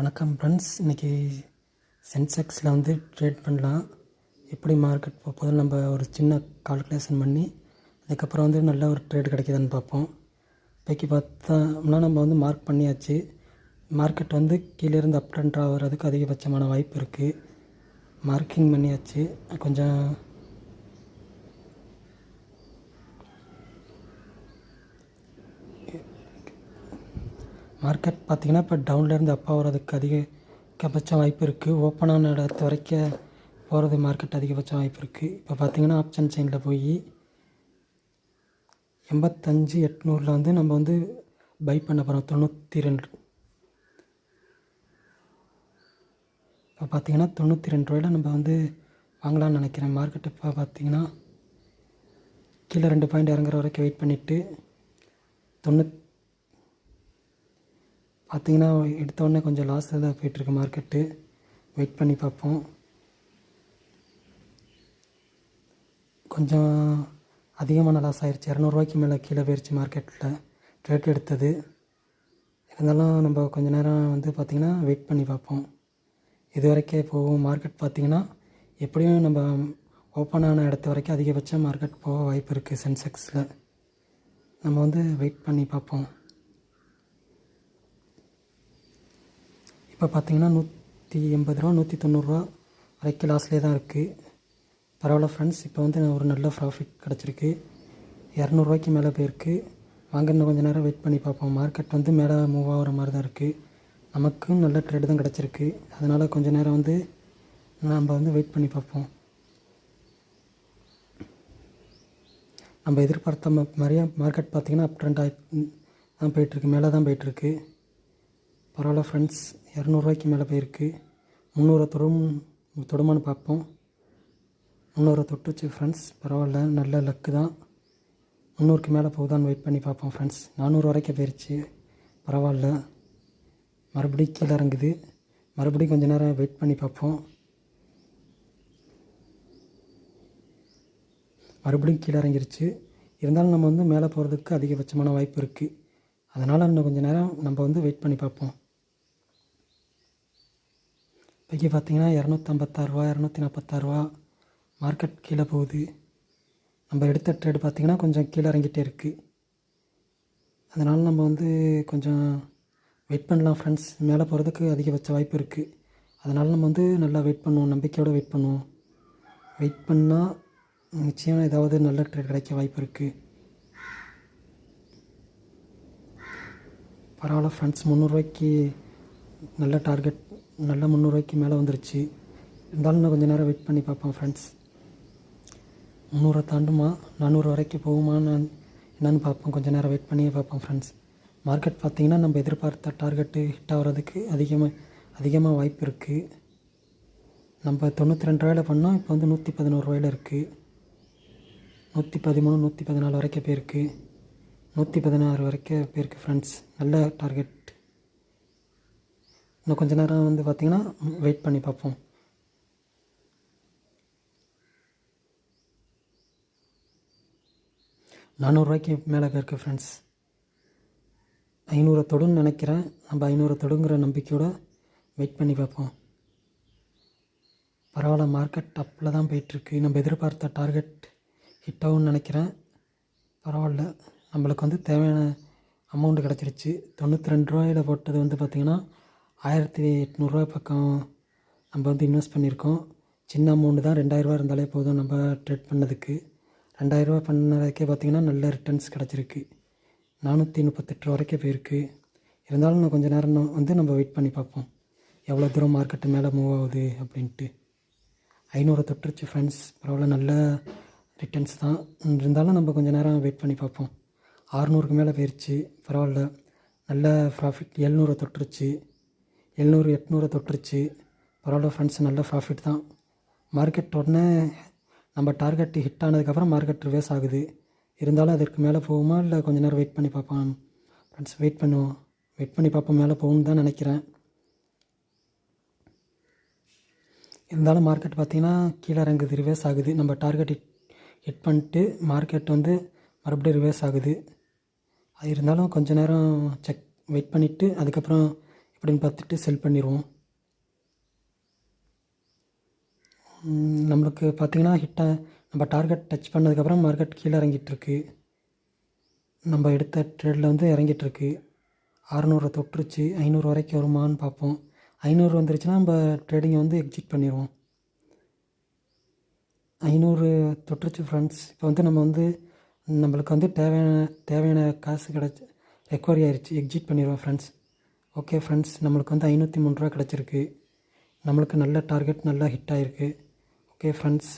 வணக்கம் ஃப்ரெண்ட்ஸ். இன்றைக்கி சென்செக்ஸில் ட்ரேட் பண்ணலாம். எப்படி மார்க்கெட் போகுது நம்ம ஒரு சின்ன கால்குலேஷன் பண்ணி அதுக்கப்புறம் நல்ல ஒரு ட்ரேட் கிடைக்குதுன்னு பார்ப்போம். இப்போக்கி பார்த்தோம்னா நம்ம மார்க் பண்ணியாச்சு. மார்க்கெட் கீழேருந்து அப் ட்ரெண்ட் ஆகிறதுக்கு அதிகபட்சமான வாய்ப்பு இருக்குது. மார்க்கிங் பண்ணியாச்சு. கொஞ்சம் மார்க்கெட் பார்த்திங்கன்னா இப்போ டவுன்லேருந்து அப் ஆகிறதுக்கு அதிகபட்சம் வாய்ப்பு இருக்குது. ஓப்பனான இடத்து வரைக்கும் போகிறது மார்க்கெட் அதிகபட்சம் வாய்ப்பு இருக்குது. இப்போ பார்த்திங்கன்னா ஆப்ஷன் செயினில் போய் 85,800 நம்ம பை பண்ண போகிறோம். 92 இப்போ பார்த்திங்கன்னா 92 ரூபாயில் நம்ம வாங்கலாம்னு நினைக்கிறேன். மார்க்கெட் இப்போ பார்த்திங்கன்னா கீழே 2 பாயிண்ட் இறங்குற வரைக்கும் வெயிட் பண்ணிவிட்டு பார்த்திங்கன்னா எடுத்தோடனே கொஞ்சம் லாஸில் தான் போயிட்டுருக்கு மார்க்கெட்டு. வெயிட் பண்ணி பார்ப்போம். கொஞ்சம் அதிகமான லாஸ் ஆகிடுச்சு. 200 மேலே கீழே போயிடுச்சு மார்க்கெட்டில் ட்ரேட் எடுத்தது. இருந்தாலும் நம்ம கொஞ்சம் நேரம் பார்த்திங்கன்னா வெயிட் பண்ணி பார்ப்போம். இது வரைக்கும் போகும் மார்க்கெட். பார்த்திங்கன்னா எப்படியும் நம்ம ஓப்பனான இடத்து வரைக்கும் அதிகபட்சம் மார்க்கெட் போக வாய்ப்பு இருக்குது. சென்செக்ஸில் நம்ம வெயிட் பண்ணி பார்ப்போம். இப்போ பார்த்திங்கன்னா 180 ரூபா 190 ரூபா வரைக்கும் லாஸ்லேயே தான் இருக்குது. பரவாயில்ல ஃப்ரெண்ட்ஸ். இப்போ ஒரு நல்ல ப்ராஃபிட் கிடச்சிருக்கு. 200 மேலே போயிருக்கு. வாங்க இன்னும் கொஞ்சம் நேரம் வெயிட் பண்ணி பார்ப்போம். மார்க்கெட் மேலே மூவ் ஆகிற மாதிரி தான் இருக்குது. நமக்கும் நல்ல ட்ரேடு தான் கிடச்சிருக்கு. அதனால் கொஞ்சம் நேரம் நம்ம வெயிட் பண்ணி பார்ப்போம். நம்ம எதிர்பார்த்த மாதிரியே மார்க்கெட் பார்த்திங்கன்னா அப் ட்ரெண்ட் தான் போயிட்டுருக்கு. மேலே தான் போயிட்டுருக்கு. பரவாயில்ல ஃப்ரெண்ட்ஸ். 200 மேலே போயிருக்கு. 300 தொடுமான்னு பார்ப்போம். 300 தொட்டுச்சு ஃப்ரெண்ட்ஸ். பரவாயில்ல, நல்ல லக்கு தான். 300 மேலே போகுதான்னு வெயிட் பண்ணி பார்ப்போம் ஃப்ரெண்ட்ஸ். 400 வரைக்கும் போயிடுச்சு. பரவாயில்ல. மறுபடியும் கீழே இறங்குது. மறுபடியும் கொஞ்சம் நேரம் வெயிட் பண்ணி பார்ப்போம். மறுபடியும் கீழே இறங்கிருச்சு. இருந்தாலும் நம்ம மேலே போகிறதுக்கு அதிகபட்சமான வாய்ப்பு இருக்குது. அதனால் இன்னும் கொஞ்சம் நேரம் நம்ம வெயிட் பண்ணி பார்ப்போம். இப்போக்கி பார்த்திங்கன்னா 256 ரூபா 246 ரூபா மார்க்கெட் கீழே போகுது. நம்ம எடுத்த ட்ரேடு பார்த்திங்கன்னா கொஞ்சம் கீழே இறங்கிட்டே இருக்குது. அதனால் நம்ம கொஞ்சம் வெயிட் பண்ணலாம் ஃப்ரெண்ட்ஸ். மேலே போகிறதுக்கு அதிகபட்ச வாய்ப்பு இருக்குது. அதனால் நம்ம நல்லா வெயிட் பண்ணுவோம். நம்பிக்கையோடு வெயிட் பண்ணுவோம். வெயிட் பண்ணால் நிச்சயம் ஏதாவது நல்ல ட்ரேட் கிடைக்க வாய்ப்பு இருக்குது. பரவாயில்ல ஃப்ரெண்ட்ஸ். 300 நல்ல டார்கெட். நல்ல 300 மேலே வந்துருச்சு. இருந்தாலும் இன்னும் கொஞ்சம் நேரம் வெயிட் பண்ணி பார்ப்போம் ஃப்ரெண்ட்ஸ். 300 தாண்டுமா 400 வரைக்கும் போகுமான்னு என்னென்னு பார்ப்போம். கொஞ்சம் நேரம் வெயிட் பண்ணியே பார்ப்போம் ஃப்ரெண்ட்ஸ். மார்க்கெட் பார்த்திங்கன்னா நம்ம எதிர்பார்த்த டார்கெட்டு ஹிட் ஆகிறதுக்கு அதிகமாக வாய்ப்பு இருக்குது. நம்ம 92 ரூபாயில் பண்ணோம். இப்போ 111 ரூபாயில் இருக்குது. 113 114 வரைக்கும் போயிருக்கு. 116 வரைக்கும் போயிருக்கு ஃப்ரெண்ட்ஸ். நல்ல டார்கெட். இன்னும் கொஞ்சம் நேரம் பார்த்திங்கன்னா வெயிட் பண்ணி பார்ப்போம். ₹400 மேலே போயிருக்கு ஃப்ரெண்ட்ஸ். 500 தொடுன்னு நினைக்கிறேன். நம்ம 500 தொடுங்கிற நம்பிக்கையோடு வெயிட் பண்ணி பார்ப்போம். பரவாயில்ல, மார்க்கெட் அப்பில் தான் போயிட்டுருக்கு. நம்ம எதிர்பார்த்த டார்கெட் ஹிட் ஆகும்னு நினைக்கிறேன். பரவாயில்ல, நம்மளுக்கு தேவையான அமௌண்ட்டு கிடச்சிருச்சு. 92 ரூபாயில் போட்டது பார்த்திங்கன்னா 1800 ரூபா பக்கம் நம்ம இன்வெஸ்ட் பண்ணியிருக்கோம். சின்ன அமௌண்ட்டு தான். 2000 ரூபா இருந்தாலே போதும் நம்ம ட்ரேட் பண்ணதுக்கு. 2000 ரூபா பண்ணதுக்கே பார்த்திங்கன்னா நல்ல ரிட்டர்ன்ஸ் கிடச்சிருக்கு. 438 வரைக்கும் போயிருக்கு. இருந்தாலும் இன்னும் கொஞ்சம் நேரம் நம்ம வெயிட் பண்ணி பார்ப்போம். எவ்வளோ தூரம் மார்க்கெட்டு மேலே மூவ் ஆகுது அப்படின்ட்டு. 500 தொட்டுருச்சு ஃப்ரெண்ட்ஸ். பரவாயில்ல, நல்ல ரிட்டர்ன்ஸ் தான். இருந்தாலும் நம்ம கொஞ்சம் நேரம் வெயிட் பண்ணி பார்ப்போம். 600 மேலே போயிடுச்சு. பரவாயில்ல, நல்ல ப்ராஃபிட். 700 தொட்டுருச்சு. 700 800 தொட்டுருச்சு. பரவாயில்ல ஃப்ரெண்ட்ஸ், நல்ல ப்ராஃபிட் தான். மார்க்கெட் உடனே நம்ம டார்கெட் ஹிட் ஆனதுக்கப்புறம் மார்க்கெட் ரிவர்ஸ் ஆகுது. இருந்தாலும் அதற்கு மேலே போகுமா இல்லை கொஞ்சம் நேரம் வெயிட் பண்ணி பார்ப்போம் ஃப்ரெண்ட்ஸ். வெயிட் பண்ணுவோம். வெயிட் பண்ணி பார்ப்போம். மேலே போகும்னு தான் நினைக்கிறேன். இருந்தாலும் மார்க்கெட் பார்த்திங்கன்னா கீழே இறங்குது. ரிவர்ஸ் ஆகுது. நம்ம டார்கெட் ஹிட் பண்ணிட்டு மார்க்கெட் மறுபடியும் ரிவர்ஸ் ஆகுது. அது இருந்தாலும் கொஞ்சம் நேரம் வெயிட் பண்ணிவிட்டு அதுக்கப்புறம் இப்படின்னு பார்த்துட்டு செல் பண்ணிடுவோம். நம்மளுக்கு பார்த்திங்கன்னா நம்ம டார்கெட் டச் பண்ணதுக்கப்புறம் மார்க்கெட் கீழே இறங்கிட்டுருக்கு. நம்ம எடுத்த ட்ரேடில் வந்து இறங்கிட்டுருக்கு. 600 தொட்டுருச்சு. 500 வரைக்கும் வருமானு பார்ப்போம். 500 வந்துருச்சுன்னா நம்ம ட்ரேடிங்கை வந்து எக்ஸிட் பண்ணிடுவோம். 500 தொட்டுருச்சு ஃப்ரெண்ட்ஸ். இப்போ வந்து நம்ம வந்து நம்மளுக்கு வந்து தேவையான காசு ரெக்கவரி ஆயிடுச்சு. எக்ஸிட் பண்ணிடுவோம் ஃப்ரெண்ட்ஸ். ஓகே ஃப்ரெண்ட்ஸ், நம்மளுக்கு வந்து 503 ரூபா கிடச்சிருக்கு. நம்மளுக்கு நல்ல டார்கெட் நல்லா ஹிட் ஆகிருக்கு. Okay friends.